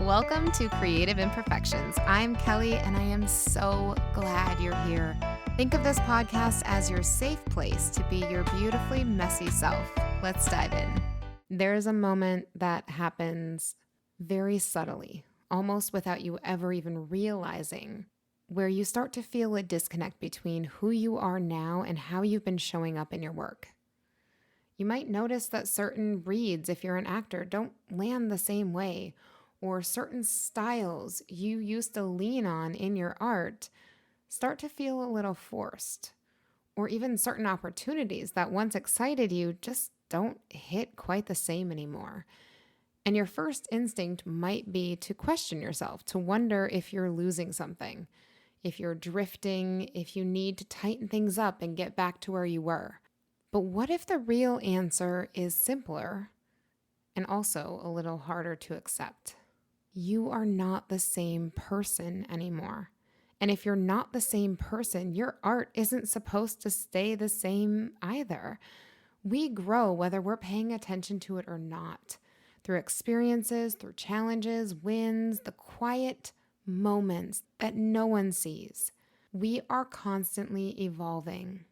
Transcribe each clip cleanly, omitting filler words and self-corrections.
Welcome to Creative Imperfections. I'm Kelly, and I am so glad you're here. Think of this podcast as your safe place to be your beautifully messy self. Let's dive in. There's a moment that happens very subtly, almost without you ever even realizing, where you start to feel a disconnect between who you are now and how you've been showing up in your work. You might notice that certain reads, if you're an actor, don't land the same way, or certain styles you used to lean on in your art start to feel a little forced, or even certain opportunities that once excited you just don't hit quite the same anymore. And your first instinct might be to question yourself, to wonder if you're losing something, if you're drifting, if you need to tighten things up and get back to where you were. But what if the real answer is simpler and also a little harder to accept? You are not the same person anymore. And if you're not the same person, your art isn't supposed to stay the same either. We grow whether we're paying attention to it or not, through experiences, through challenges, wins, the quiet moments that no one sees. We are constantly evolving.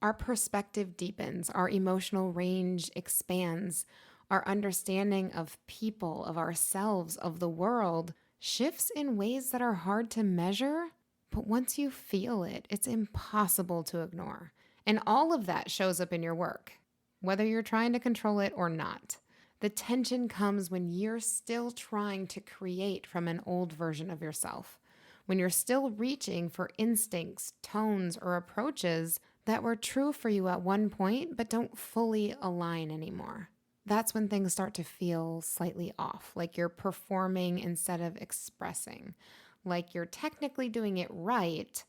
Our perspective deepens, our emotional range expands, our understanding of people, of ourselves, of the world shifts in ways that are hard to measure, but once you feel it, it's impossible to ignore. And all of that shows up in your work, whether you're trying to control it or not. The tension comes when you're still trying to create from an old version of yourself, when you're still reaching for instincts, tones, or approaches that were true for you at one point, but don't fully align anymore. That's when things start to feel slightly off, like you're performing instead of expressing, like you're technically doing it right,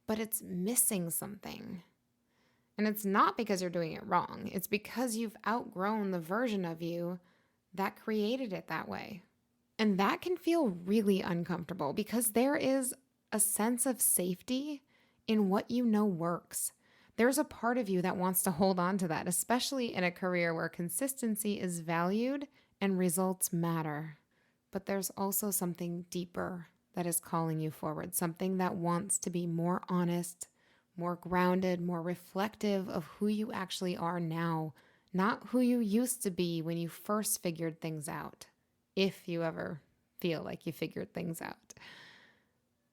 but it's missing something. And it's not because you're doing it wrong. It's because you've outgrown the version of you that created it that way. And that can feel really uncomfortable because there is a sense of safety in what you know works. There's a part of you that wants to hold on to that, especially in a career where consistency is valued and results matter. But there's also something deeper that is calling you forward, something that wants to be more honest, more grounded, more reflective of who you actually are now, not who you used to be when you first figured things out, if you ever feel like you figured things out.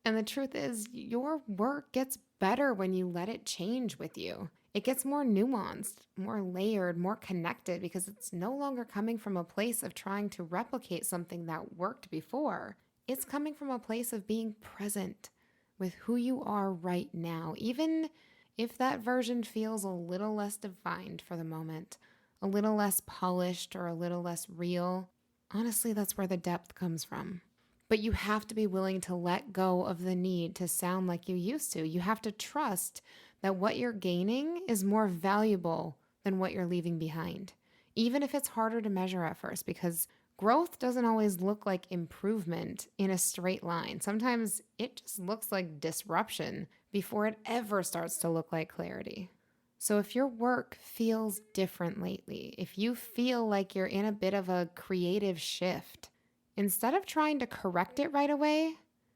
And the truth is, your work gets better when you let it change with you. It gets more nuanced, more layered, more connected because it's no longer coming from a place of trying to replicate something that worked before. It's coming from a place of being present with who you are right now, even if that version feels a little less defined for the moment, a little less polished or a little less real. Honestly, that's where the depth comes from. But you have to be willing to let go of the need to sound like you used to. You have to trust that what you're gaining is more valuable than what you're leaving behind, even if it's harder to measure at first, because growth doesn't always look like improvement in a straight line. Sometimes it just looks like disruption before it ever starts to look like clarity. So if your work feels different lately, if you feel like you're in a bit of a creative shift, instead of trying to correct it right away,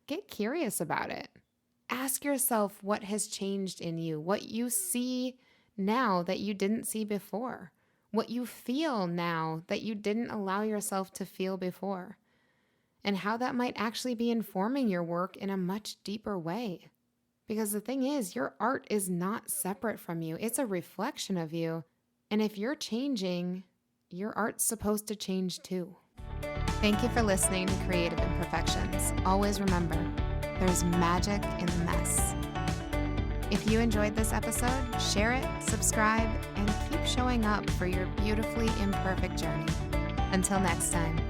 get curious about it. Ask yourself what has changed in you, what you see now that you didn't see before, what you feel now that you didn't allow yourself to feel before, and how that might actually be informing your work in a much deeper way. Because the thing is, your art is not separate from you. It's a reflection of you. And if you're changing, your art's supposed to change too. Thank you for listening to Creative Imperfections. Always remember, there's magic in the mess. If you enjoyed this episode, share it, subscribe, and keep showing up for your beautifully imperfect journey. Until next time.